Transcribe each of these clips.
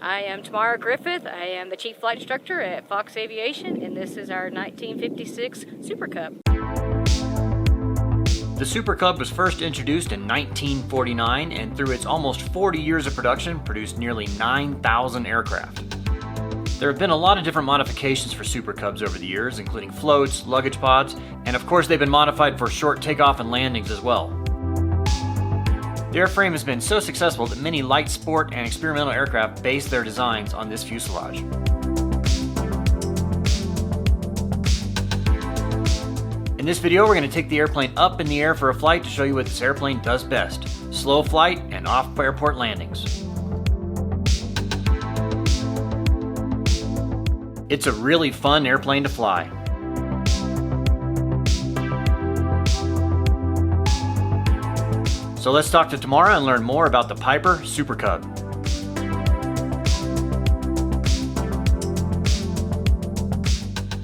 I am Tamara Griffith. I am the Chief Flight Instructor at Fox Aviation, and this is our 1956 Super Cub. The Super Cub was first introduced in 1949 and through its almost 40 years of production produced nearly 9,000 aircraft. There have been a lot of different modifications for Super Cubs over the years, including floats, luggage pods, and of course they've been modified for short takeoff and landings as well. The airframe has been so successful that many light sport and experimental aircraft base their designs on this fuselage. In this video, we're going to take the airplane up in the air for a flight to show you what this airplane does best: slow flight and off-airport landings. It's a really fun airplane to fly. So let's talk to Tamara and learn more about the Piper Super Cub.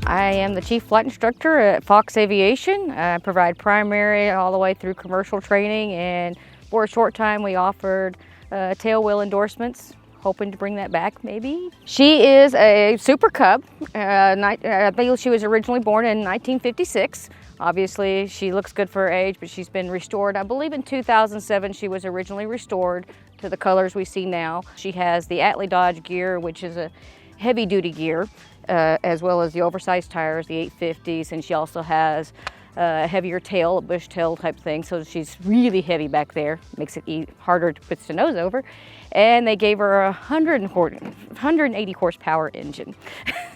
I am the Chief Flight Instructor at Fox Aviation. I provide primary all the way through commercial training, and for a short time we offered tailwheel endorsements, hoping to bring that back maybe. She is a Super Cub. I believe she was originally born in 1956. Obviously, she looks good for her age, but she's been restored. I believe in 2007 she was originally restored to the colors we see now. She has the Atlee Dodge gear, which is a heavy-duty gear, as well as the oversized tires, the 850s, and she also has a heavier tail, a bush tail type thing, so she's really heavy back there. Makes it harder to put the nose over. And they gave her a 180 horsepower engine,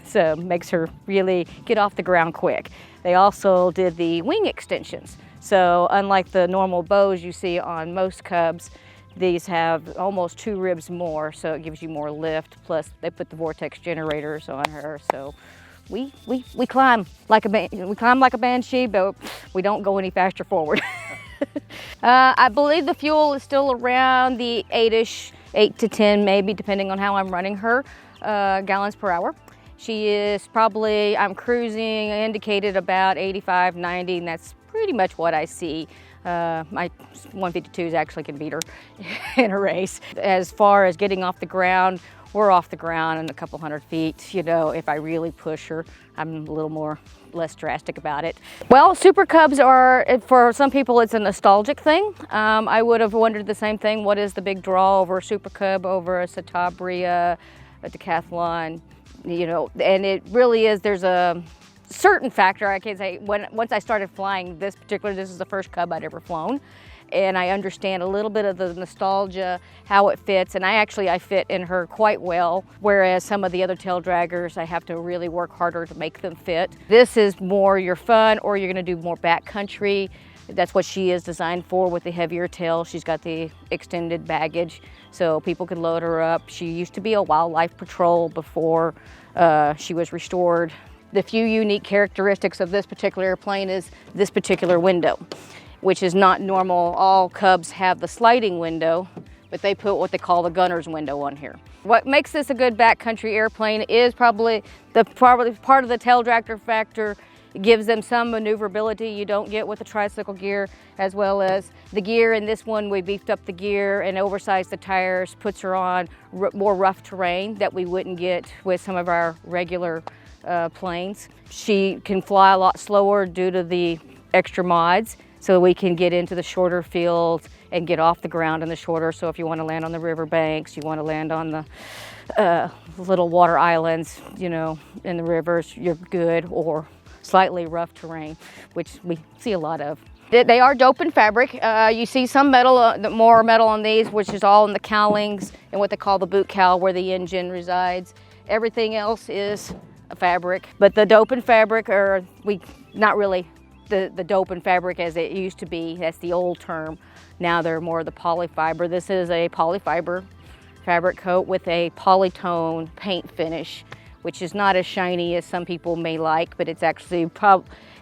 so makes her really get off the ground quick. They also did the wing extensions. So unlike the normal bows you see on most Cubs, these have almost 2 ribs more, so it gives you more lift. Plus they put the vortex generators on her, so we climb like a banshee, but we don't go any faster forward. I believe the fuel is still around the 8 to 10 maybe, depending on how I'm running her, gallons per hour. She is probably, I'm cruising indicated about 85, 90, and that's pretty much what I see. My 152s actually can beat her in a race. As far as getting off the ground, we're off the ground in a couple hundred feet. You know, if I really push her, I'm a little less drastic about it. Well, Super Cubs are, for some people, it's a nostalgic thing. I would have wondered the same thing. What is the big draw over a Super Cub, over a Satabria, a Decathlon? You know, and it really is, there's a certain factor, I can say, once I started flying this is the first Cub I'd ever flown, and I understand a little bit of the nostalgia, how it fits, and I fit in her quite well, whereas some of the other tail draggers, I have to really work harder to make them fit. This is more your fun, or you're gonna do more backcountry. That's what she is designed for, with the heavier tail. She's got the extended baggage, so people can load her up. She used to be a wildlife patrol before she was restored. The few unique characteristics of this particular airplane is this particular window, which is not normal. All Cubs have the sliding window, but they put what they call the gunner's window on here. What makes this a good backcountry airplane is probably part of the tail dragger factor. It gives them some maneuverability you don't get with the tricycle gear, as well as the gear. In this one, we beefed up the gear and oversized the tires, puts her on more rough terrain that we wouldn't get with some of our regular planes. She can fly a lot slower due to the extra mods, so we can get into the shorter fields and get off the ground in the shorter. So if you want to land on the river banks, you want to land on the little water islands, you know, in the rivers, you're good, or slightly rough terrain, which we see a lot of. They are dope in fabric. You see some metal, more metal on these, which is all in the cowlings and what they call the boot cowl, where the engine resides. Everything else is a fabric, but the dope in fabric are, not really the dope in fabric as it used to be. That's the old term. Now they're more the polyfiber. This is a polyfiber fabric coat with a polytone paint finish, which is not as shiny as some people may like, but it's actually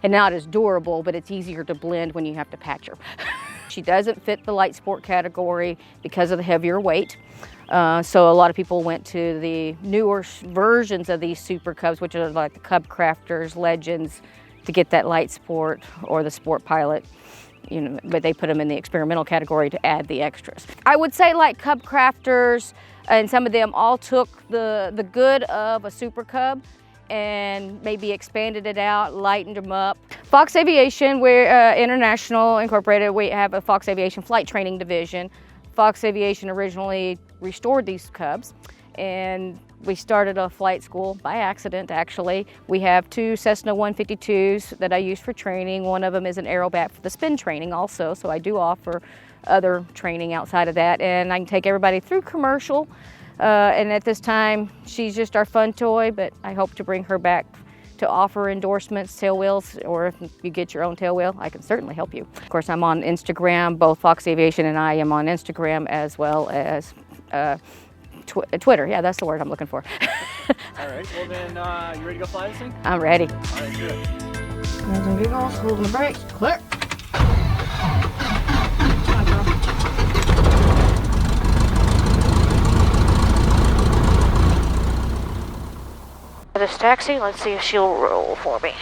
and not as durable, but it's easier to blend when you have to patch her. She doesn't fit the light sport category because of the heavier weight. So a lot of people went to the newer versions of these Super Cubs, which are like the Cub Crafters, Legends, to get that light sport or the Sport Pilot. but they put them in the experimental category to add the extras. I would say like Cub crafters and some of them all took the good of a Super Cub and maybe expanded it out, lightened them up. Fox Aviation, we're International Incorporated. We have a Fox Aviation flight training division. Fox Aviation originally restored these Cubs, and we started a flight school by accident, actually. We have 2 Cessna 152s that I use for training. One of them is an Aerobat for the spin training also, so I do offer other training outside of that, and I can take everybody through commercial. And at this time, she's just our fun toy, but I hope to bring her back to offer endorsements, tail wheels, or if you get your own tail wheel, I can certainly help you. Of course, I'm on Instagram. Both Fox Aviation and I am on Instagram, as well as Twitter. Yeah, that's the word I'm looking for. All right, well then, you ready to go fly this thing? I'm ready. All right, do it. There's some giggles, holding the brakes, clear. This taxi, let's see if she'll roll for me.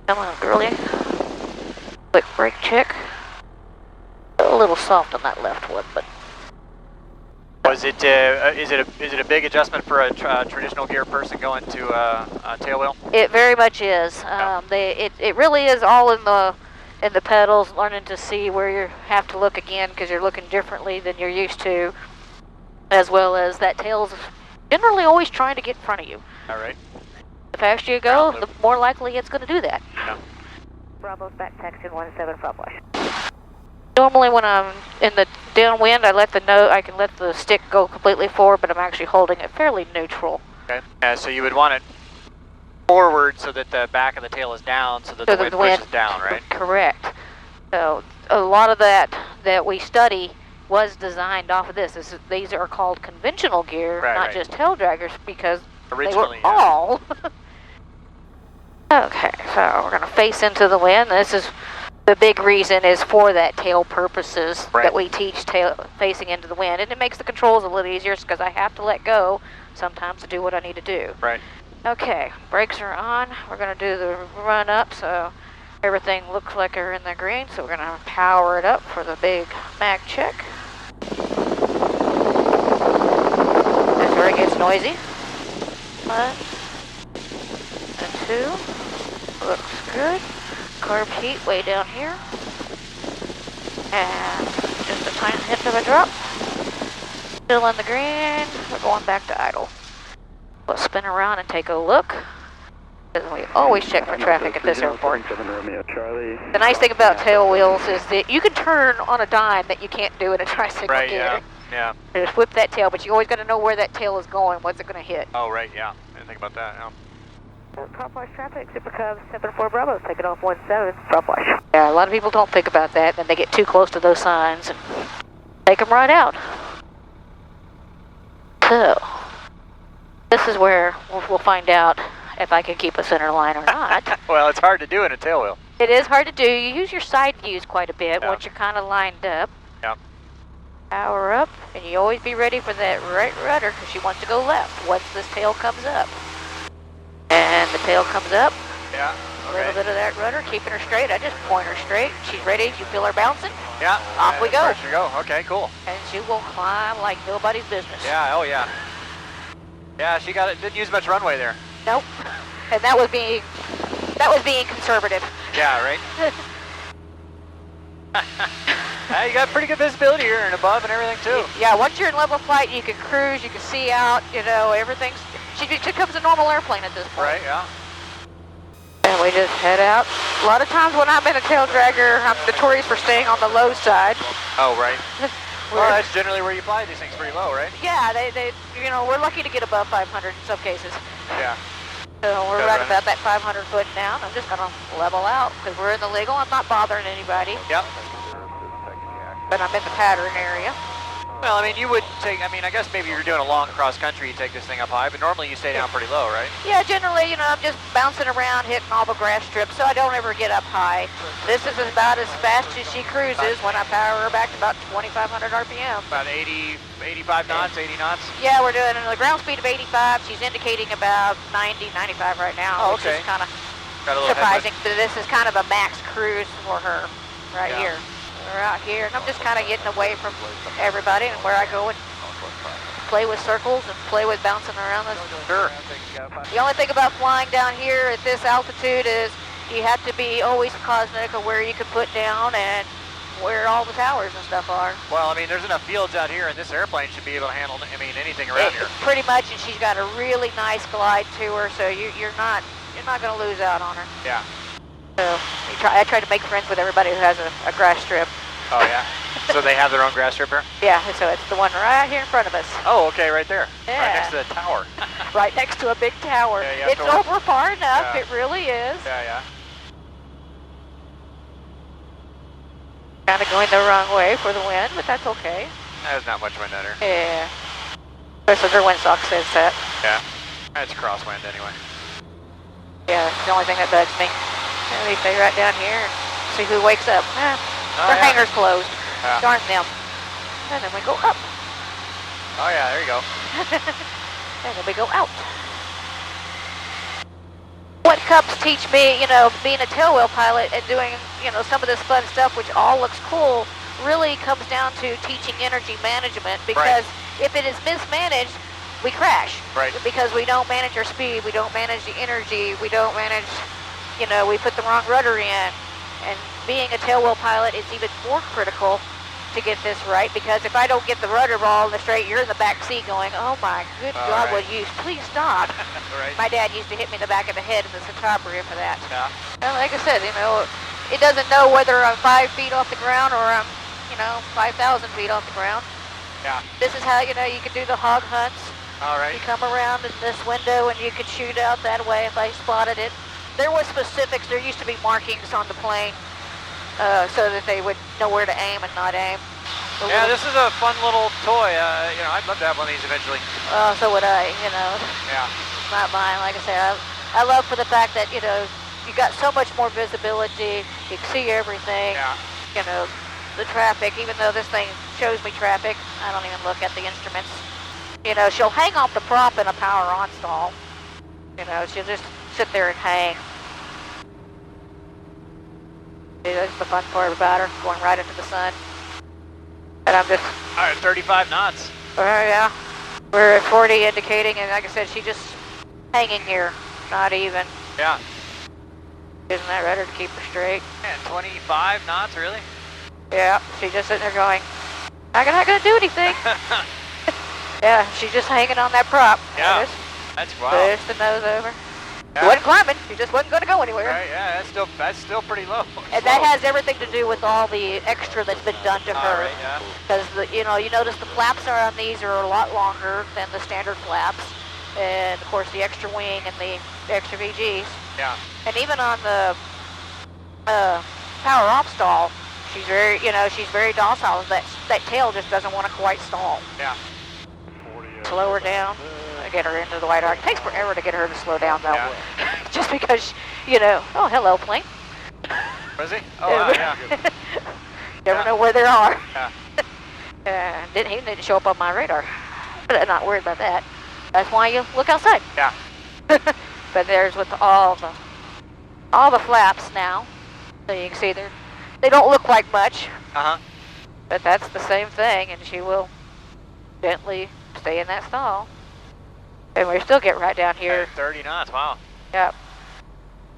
Come on, girlie. Quick brake check. A little soft on that left one, but. Was it? Is it a big adjustment for a traditional gear person going to a tail wheel? It very much is. It really is all in the pedals, learning to see where you have to look again because you're looking differently than you're used to, as well as that tail's generally always trying to get in front of you. All right. The faster you go, the more likely it's going to do that. Yeah. Bravo's back taxi 17 Flatbush. Normally when I'm in the downwind, I can let the stick go completely forward, but I'm actually holding it fairly neutral. Okay. So you would want it forward so that the back of the tail is down, so that the wind pushes down, right? Correct. So a lot of that we study was designed off of this. These are called conventional gear, not just tail draggers, because originally, they were all. Okay, so we're going to face into the wind. This is the big reason is for that tail purposes that we teach tail facing into the wind, and it makes the controls a little easier because I have to let go sometimes to do what I need to do. Right. Okay, brakes are on. We're going to do the run up so everything looks like we're in the green, so we're going to power it up for the big mag check. That's where it gets noisy. 1 and 2. Looks good. Carb heat way down here. And just a tiny hint of a drop. Still in the green. We're going back to idle. We'll spin around and take a look. We always check for traffic at this airport. The nice thing about tail wheels is that you can turn on a dime that you can't do in a tricycle gear. Yeah. Just whip that tail, but you always got to know where that tail is going. What's it going to hit? Oh, right. Yeah. I didn't think about that. Yeah. Flatbush traffic, Super Cub 74 Bravo, taking off 17 Flatbush. Yeah, a lot of people don't think about that, and they get too close to those signs and take them right out. So, this is where we'll find out if I can keep a center line or not. Well, it's hard to do in a tail wheel. It is hard to do. You use your side views quite a bit once you're kind of lined up. Yeah. Power up, and you always be ready for that right rudder because she wants to go left once this tail comes up. And the tail comes up. Yeah. A little bit of that rudder, keeping her straight. I just point her straight. She's ready. You feel her bouncing? Yeah. Off we go. There she go. Okay, cool. And she will climb like nobody's business. Yeah. Oh, yeah. Yeah, she got it. Didn't use much runway there. Nope. And that was being conservative. Yeah. Right. You got pretty good visibility here and above and everything too. Yeah. Once you're in level flight, you can cruise. You can see out. You know, everything's. She becomes a normal airplane at this point. Right, yeah. And we just head out. A lot of times when I'm in a tail dragger, I'm notorious for staying on the low side. Oh, right. Well, that's generally where you fly these things pretty low, right? Yeah, they we're lucky to get above 500 in some cases. Yeah. So we're right about that 500 foot down. I'm just going to level out because we're in the legal. I'm not bothering anybody. Yep. But I'm in the pattern area. Well, I mean, you would take, I guess maybe you're doing a long cross country, you take this thing up high, but normally you stay down pretty low, right? Yeah, generally, I'm just bouncing around, hitting all the grass strips, so I don't ever get up high. This is about as fast as she cruises when I power her back to about 2,500 RPM. About 80, 85 knots, 80 knots? Yeah, we're doing a ground speed of 85. She's indicating about 90, 95 right now, which is kind of surprising. This is kind of a max cruise for her. right here. We're out here, and I'm just kind of getting away from everybody and where I go and play with circles and play with bouncing around this. Sure. The only thing about flying down here at this altitude is you have to be always cognizant of where you can put down and where all the towers and stuff are. Well, I mean, there's enough fields out here, and this airplane should be able to handle, I mean, anything around here. Pretty much, and she's got a really nice glide to her, so you're not going to lose out on her. Yeah. So I try to make friends with everybody who has a grass strip. Oh, yeah? So they have their own grass strip here? Yeah, so it's the one right here in front of us. Oh, okay, right there. Yeah. Right next to the tower. Right next to a big tower. Yeah, it's over far enough, Yeah. it really is. Yeah. Kind of going the wrong way for the wind, but that's okay. There's not much wind under. Yeah. Especially their windsock says that. Yeah. It's crosswind anyway. Yeah, it's the only thing that bugs me. Let me stay right down here and see who wakes up. Their hangar's closed. Yeah. Darn them. And then we go up. Oh yeah, there you go. And then we go out. What Cubs teach me, being a tailwheel pilot and doing, some of this fun stuff, which all looks cool, really comes down to teaching energy management, because if it is mismanaged, we crash. Right. Because we don't manage our speed, we don't manage the energy, we don't manage, we put the wrong rudder in. And being a tailwheel pilot is even more critical to get this right, because if I don't get the rudder ball in the straight, you're in the back seat going, oh my good God, would you please stop. Right. My dad used to hit me in the back of the head in the Centaurea for that. Yeah. And like I said, it doesn't know whether I'm 5 feet off the ground or I'm, 5,000 feet off the ground. Yeah. This is how, you can do the hog hunts. All right. You come around in this window and you could shoot out that way if I spotted it. There was specifics, there used to be markings on the plane so that they would know where to aim and not aim. Yeah, this is a fun little toy. I'd love to have one of these eventually. So would I, Yeah. Not mine. Like I say, I love for the fact that, you got so much more visibility, you can see everything, Yeah. The traffic, even though this thing shows me traffic, I don't even look at the instruments. She'll hang off the prop in a power on stall. She'll just sit there and hang. See, that's the fun part about her, going right into the sun. And I'm just... All right, 35 knots. Oh, yeah. We're at 40 indicating, and like I said, she's just hanging here, not even. Yeah. Using that rudder to keep her straight. And 25 knots, really? Yeah, she's just sitting there going, I'm not going to do anything. Yeah, she's just hanging on that prop. Yeah, that's wild. Push the nose over. Yeah. She wasn't climbing, she just wasn't going to go anywhere. Right, yeah, that's still pretty low. And that has everything to do with all the extra that's been done to her. Right, yeah. Because, you notice the flaps on these are a lot longer than the standard flaps. And, of course, the extra wing and the extra VGs. Yeah. And even on the power off stall, she's very, she's very docile. That tail just doesn't want to quite stall. Yeah. Slow her down, get her into the white arc. It takes forever to get her to slow down, though. Yeah. Just because, oh, hello, plane. Was he? Oh, wow, yeah. Never know where they are. Yeah. He didn't show up on my radar, but I'm not worried about that. That's why you look outside. Yeah. But there's with all the flaps now, so you can see they don't look like much. But that's the same thing, and she will gently stay in that stall. And we still get right down here. 30 knots, wow. Yep.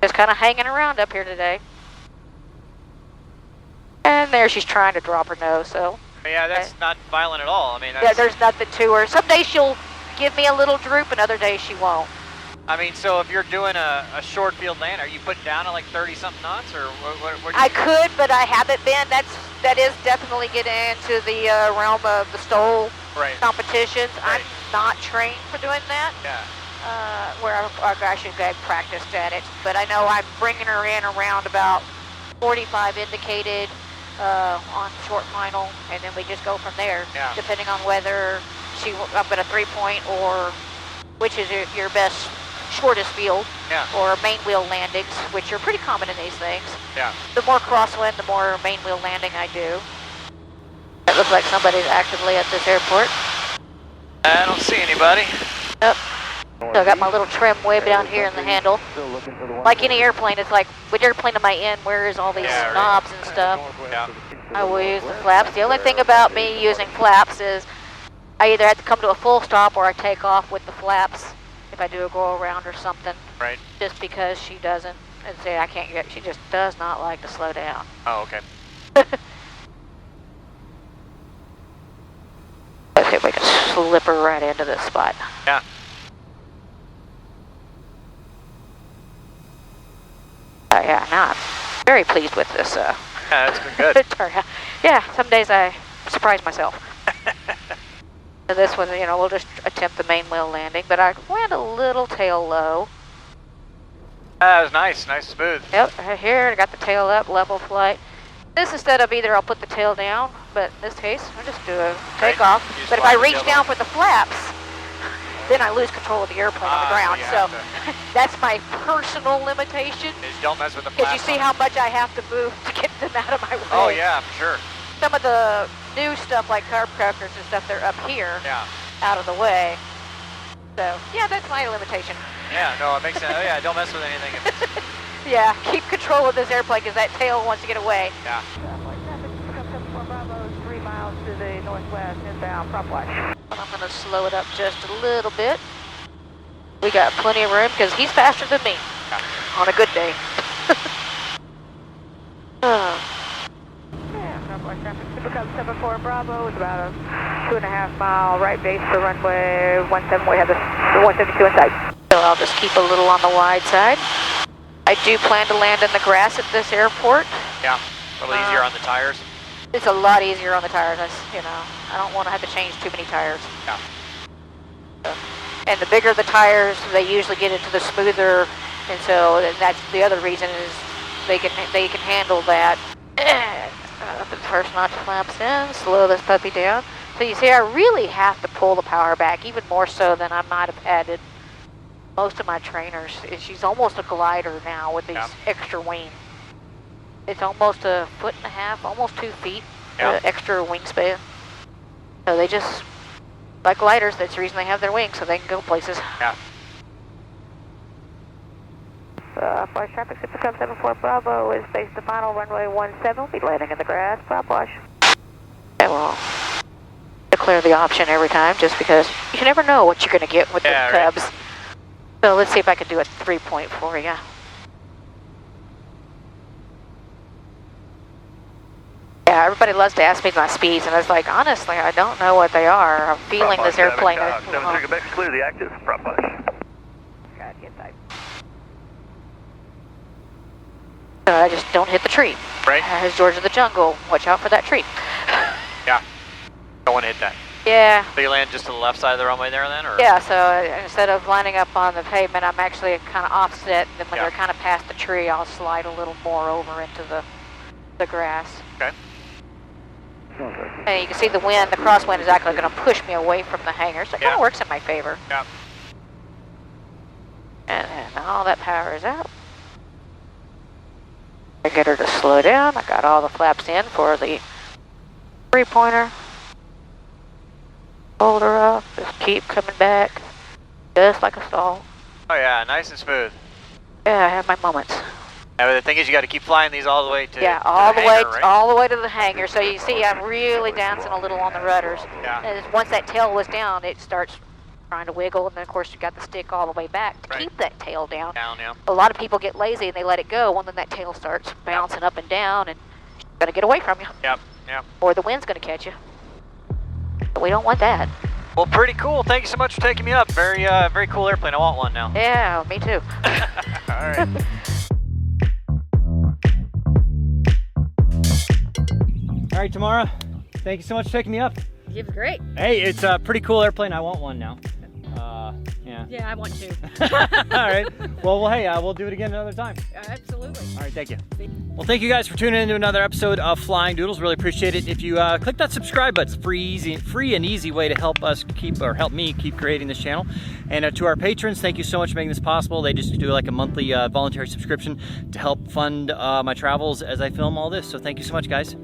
Just kind of hanging around up here today. And there she's trying to drop her nose, so. Yeah, that's not violent at all. I mean, yeah, there's nothing to her. Some days she'll give me a little droop, and other days she won't. I mean, so if you're doing a short field land, are you putting down at like 30-something knots, or what I could, but I haven't been. That is definitely getting into the realm of the STOL competitions. Right. I'm not trained for doing that. Yeah. Where I should get practiced at it. But I know I'm bringing her in around about 45 indicated on short final, and then we just go from there, depending on whether I'm going to 3-point or which is your best shortest field, or main wheel landings, which are pretty common in these things. Yeah. The more crosswind, the more main wheel landing I do. It looks like somebody's actively at this airport. I don't see anybody. Nope. So I got my little trim way down here in the handle. Like any airplane, it's like with airplane on my end, where is all these knobs and stuff. Yeah. I will use the flaps. The only thing about me using flaps is I either have to come to a full stop or I take off with the flaps if I do a go around or something. Right. Just because she doesn't, and say I can't get, she just does not like to slow down. Oh, okay. Let's see if we can slip her right into this spot. Yeah. Yeah, now I'm very pleased with this. Yeah, that's been good. turnout. Yeah, some days I surprise myself. So this one, you know, we'll just attempt the main wheel landing, but I land a little tail low. That was nice, nice and smooth. Yep, right here, I got the tail up, level flight. This instead of either I'll put the tail down, but in this case, I'll just do a takeoff. Right. But if I reach down for the flaps, then I lose control of the airplane on the ground. So that's my personal limitation. Just don't mess with the Because flaps. you see how much I have to move to get them out of my way. Oh yeah, for sure. Some of the new stuff like carb crackers and stuff, they're up here, Yeah. out of the way. So yeah, that's my limitation. Yeah, no, it makes sense. Oh yeah, don't mess with anything. Yeah, keep control of this airplane because that tail wants to get away. Yeah. 3 miles to the northwest, inbound, prop watch. I'm going to slow it up just a little bit. We got plenty of room because he's faster than me on a good day. Yeah, Northwest traffic, Super Cub 74 Bravo is about a 2.5 mile right base for runway 17. We have the 172 inside. So I'll just keep a little on the wide side. I do plan to land in the grass at this airport. Yeah, a little easier on the tires. It's a lot easier on the tires. You know, I don't want to have to change too many tires. Yeah. And the bigger the tires, they usually get into the smoother, and so that's the other reason is they can handle that. The first notch flaps in, slow this puppy down. So you see, I really have to pull the power back, even more so than I might have added most of my trainers. She's almost a glider now with these extra wings. It's almost 1.5 feet, almost 2 feet, extra wingspan. So they just, like gliders, that's the reason they have their wings, so they can go places. Yeah. Flash traffic, Super Cub 74 Bravo is based to final runway 17. We'll be landing in the grass, prop wash. Okay, well, declare the option every time just because you never know what you're going to get with the Cubs. Right. So let's see if I can do a 3-point for you. Yeah, everybody loves to ask me my speeds, and I was like, honestly, I don't know what they are. I'm feeling this airplane. 73 Quebec, clear the active, prop push. God, get that. I just don't hit the tree. Right. It's George of the Jungle. Watch out for that tree. Yeah. Don't want to hit that. Yeah. So you land just to the left side of the runway there then? Or? Yeah, so instead of lining up on the pavement, I'm actually kind of offset. Then when they're kind of past the tree, I'll slide a little more over into the grass. Okay. And you can see the wind, the crosswind is actually going to push me away from the hangar, so it kind of works in my favor. Yeah. And all that power is out. I get her to slow down. I got all the flaps in for the 3-pointer. Hold her up, just keep coming back, just like a stall. Oh yeah, nice and smooth. Yeah, I have my moments. Yeah, but the thing is, you got to keep flying these all the way to all the way, right? all the way to the hangar. So you see, I'm really dancing a little on the rudders. Yeah. And once that tail was down, it starts trying to wiggle, and then of course you got the stick all the way back to keep that tail down. Yeah. A lot of people get lazy and they let it go, and then that tail starts bouncing up and down, and it's gonna get away from you. Yep. Or the wind's gonna catch you. But we don't want that. Well, pretty cool. Thank you so much for taking me up. Very, very cool airplane. I want one now. Yeah, me too. All right. All right, Tamara, thank you so much for taking me up. It was great. Hey, it's a pretty cool airplane. I want one now. Yeah. Yeah, I want to. All right. Well, hey, we'll do it again another time. Absolutely. All right, thank you. Well, thank you guys for tuning in to another episode of Flying Doodles. Really appreciate it. If you click that subscribe button, it's free and easy way to help us help me keep creating this channel. And to our patrons, thank you so much for making this possible. They just do like a monthly voluntary subscription to help fund my travels as I film all this. So thank you so much, guys.